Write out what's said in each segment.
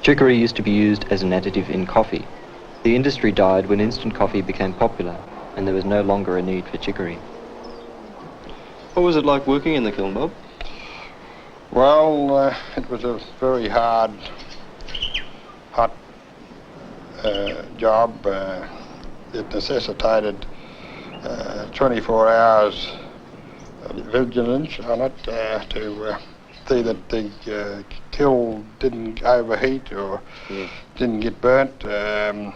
Chicory used to be used as an additive in coffee. The industry died when instant coffee became popular and there was no longer a need for chicory. What was it like working in the kiln, Bob? Well, it was a very hard, hot job. It necessitated 24 hours of vigilance on it to see that the kiln didn't overheat or didn't get burnt, and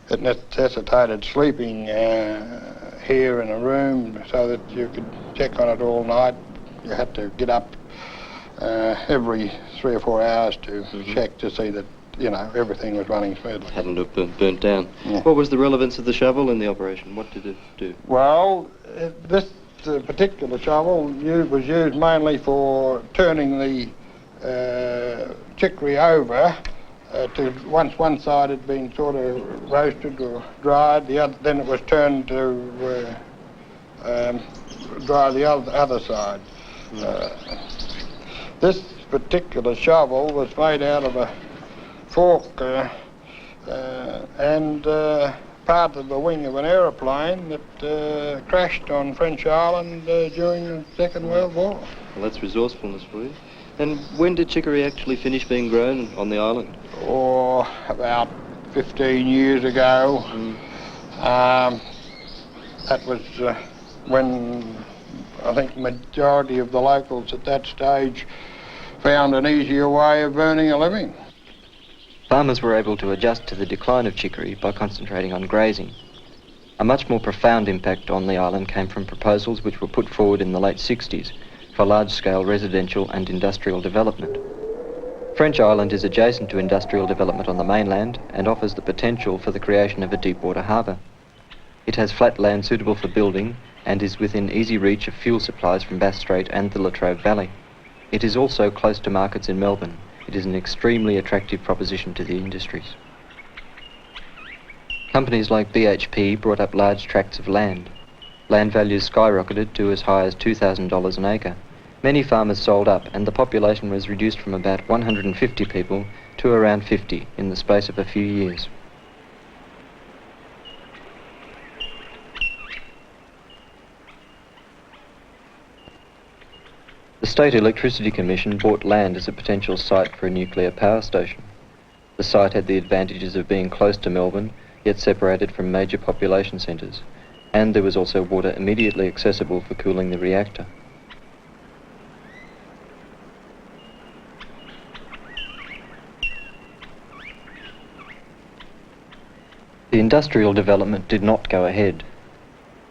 it necessitated sleeping here in a room so that you could check on it all night. You had to get up every 3 or 4 hours to check to see that, you know, everything was running smoothly. Hadn't it burnt down. Yeah. What was the relevance of the shovel in the operation? What did it do? Well, this particular shovel was used mainly for turning the chicory over to once one side had been sort of roasted or dried, then it was turned to dry the other side. This particular shovel was made out of a fork and part of the wing of an aeroplane that crashed on French Island during the Second World War. Well, that's resourcefulness for you. And when did chicory actually finish being grown on the island? Oh, about 15 years ago. That was when I think the majority of the locals at that stage found an easier way of earning a living. Farmers were able to adjust to the decline of chicory by concentrating on grazing. A much more profound impact on the island came from proposals which were put forward in the late 60s for large-scale residential and industrial development. French Island is adjacent to industrial development on the mainland and offers the potential for the creation of a deep-water harbour. It has flat land suitable for building and is within easy reach of fuel supplies from Bass Strait and the Latrobe Valley. It is also close to markets in Melbourne. It is an extremely attractive proposition to the industries. Companies like BHP brought up large tracts of land. Land values skyrocketed to as high as $2,000 an acre. Many farmers sold up and the population was reduced from about 150 people to around 50 in the space of a few years. The State Electricity Commission bought land as a potential site for a nuclear power station. The site had the advantages of being close to Melbourne, yet separated from major population centres, and there was also water immediately accessible for cooling the reactor. The industrial development did not go ahead,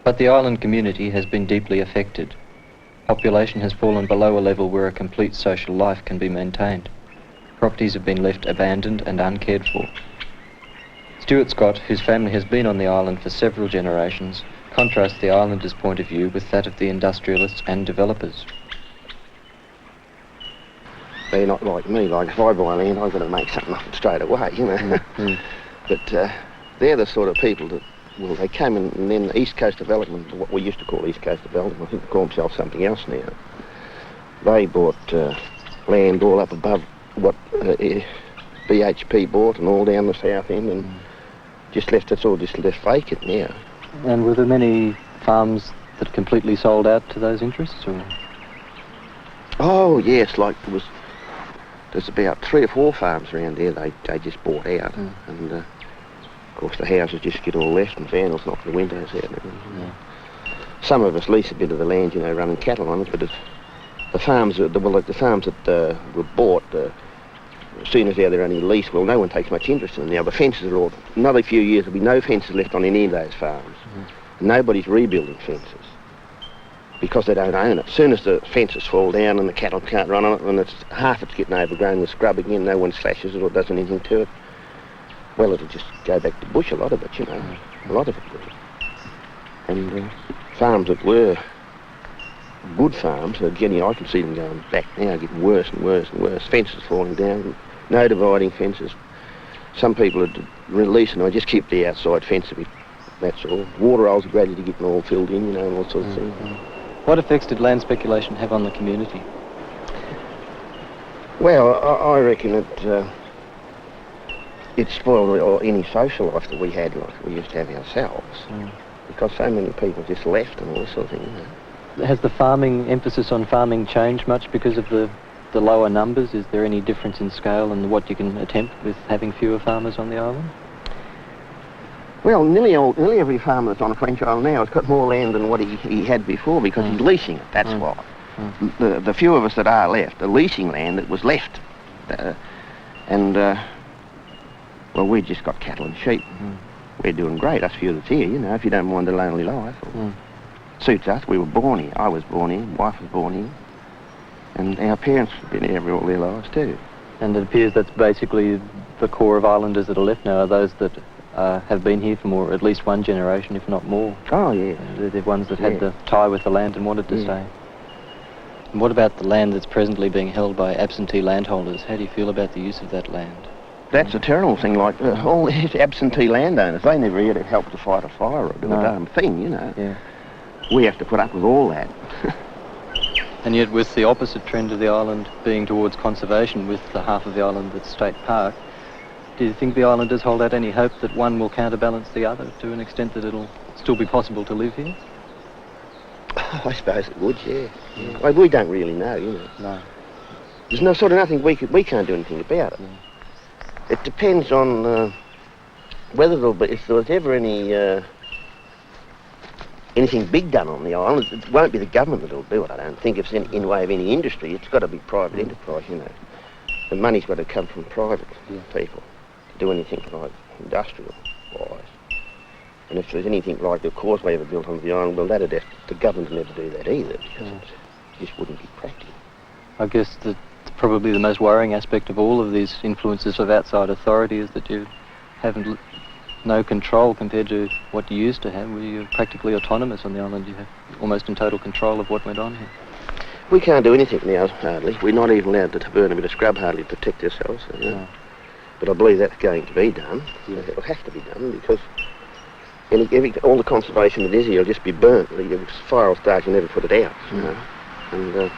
but the island community has been deeply affected. Population has fallen below a level where a complete social life can be maintained. Properties have been left abandoned and uncared for. Stuart Scott, whose family has been on the island for several generations, contrasts the islanders' point of view with that of the industrialists and developers. They're not like me, like if I buy land, I've got to make something of it straight away, you know. But they're the sort of people that, well, they came in, and then the East Coast Development, what we used to call East Coast Development, I think they call themselves something else now. They bought land all up above what BHP bought and all down the south end and just left it all just left vacant now. And were there many farms that completely sold out to those interests? Or? Oh, yes, like there's about 3 or 4 farms around there they just bought out. And of course the houses just get all left and vandals knock the windows out. Some of us lease a bit of the land, you know, running cattle on it, but the farms, the farms that were bought, as soon as they're only leased, well, no one takes much interest in them now. The fences are all, another few years there'll be no fences left on any of those farms. Nobody's rebuilding fences because they don't own it. As soon as the fences fall down and the cattle can't run on it, and half it's getting overgrown with scrub again, no one slashes it or does anything to it, well, it'll just go back to bush, a lot of it, you know. A lot of it will. And farms that were good farms are getting, I can see them going back now, getting worse and worse and worse. Fences falling down, no dividing fences. Some people are releasing, I just keep the outside fence a bit, that's all. Water holes are gradually getting all filled in, you know, and all sorts of things. What effects did land speculation have on the community? Well, I reckon it spoiled any social life that we had, like we used to have ourselves, because so many people just left and all this sort of thing. You know. Has the farming, emphasis on farming changed much because of the lower numbers? Is there any difference in scale and what you can attempt with having fewer farmers on the island? Well, nearly every farmer that's on a French island now has got more land than what he had before, because he's leasing it, that's why. The few of us that are left are leasing land that was left. Well, we've just got cattle and sheep. We're doing great, us few that's here, you know, if you don't mind the lonely life. Suits us. We were born here. I was born here, wife was born here. And our parents have been here all their lives too. And it appears that's basically the core of islanders that are left now, are those that have been here for at least one generation, if not more. Oh, yeah. They're the ones that had the tie with the land and wanted to stay. And what about the land that's presently being held by absentee landholders? How do you feel about the use of that land? That's a terrible thing, like all these absentee landowners, they never here to help to fight a fire or do a damn thing, you know. Yeah. We have to put up with all that. And yet with the opposite trend of the island being towards conservation, with the half of the island that's state park, do you think the islanders hold out any hope that one will counterbalance the other to an extent that it'll still be possible to live here? I suppose it would, yeah. Well, we don't really know, you know. No. There's no sort of nothing we can't do anything about it. It depends on whether if there was ever anything big done on the island. It won't be the government that'll do it, I don't think. If it's in way of any industry, it's got to be private enterprise, you know. The money's got to come from private people to do anything like industrial-wise. And if there's anything like the causeway ever built onto the island, well, the government will never do that either, because it just wouldn't be practical. I guess that probably the most worrying aspect of all of these influences of outside authority is that you haven't no control compared to what you used to have, where you're practically autonomous on the island. You have almost in total control of what went on here. We can't do anything now, hardly. We're not even allowed to burn a bit of scrub, hardly, to protect ourselves. But I believe that's going to be done. It'll have to be done, because all the conservation that is here will just be burnt. The fire will start, you'll never put it out, you know. And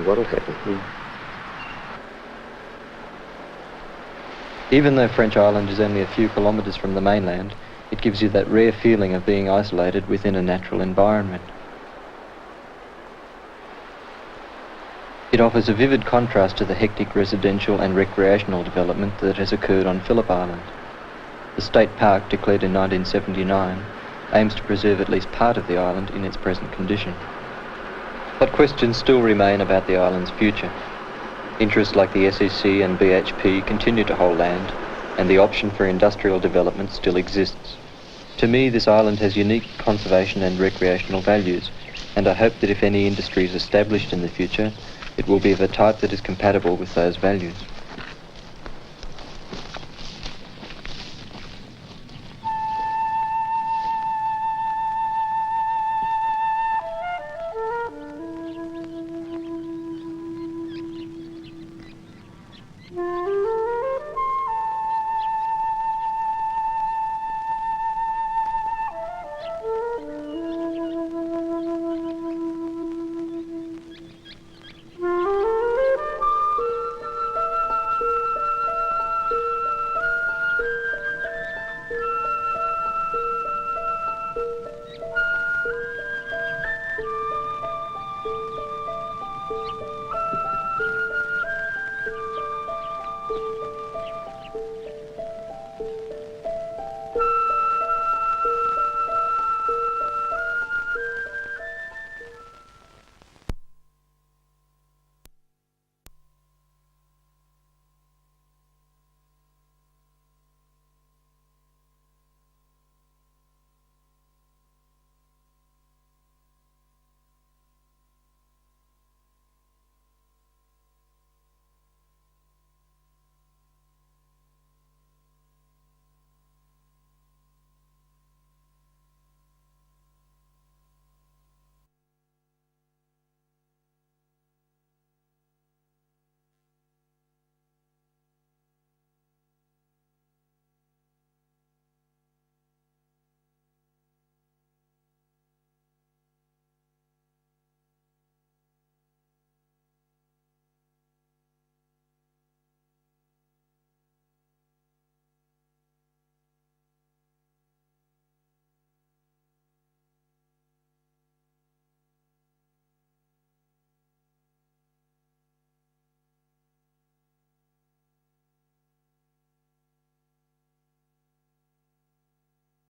what'll happen? Even though French Island is only a few kilometres from the mainland, it gives you that rare feeling of being isolated within a natural environment. It offers a vivid contrast to the hectic residential and recreational development that has occurred on Phillip Island. The state park, declared in 1979, aims to preserve at least part of the island in its present condition. But questions still remain about the island's future. Interests like the SEC and BHP continue to hold land, and the option for industrial development still exists. To me, this island has unique conservation and recreational values, and I hope that if any industry is established in the future, it will be of a type that is compatible with those values.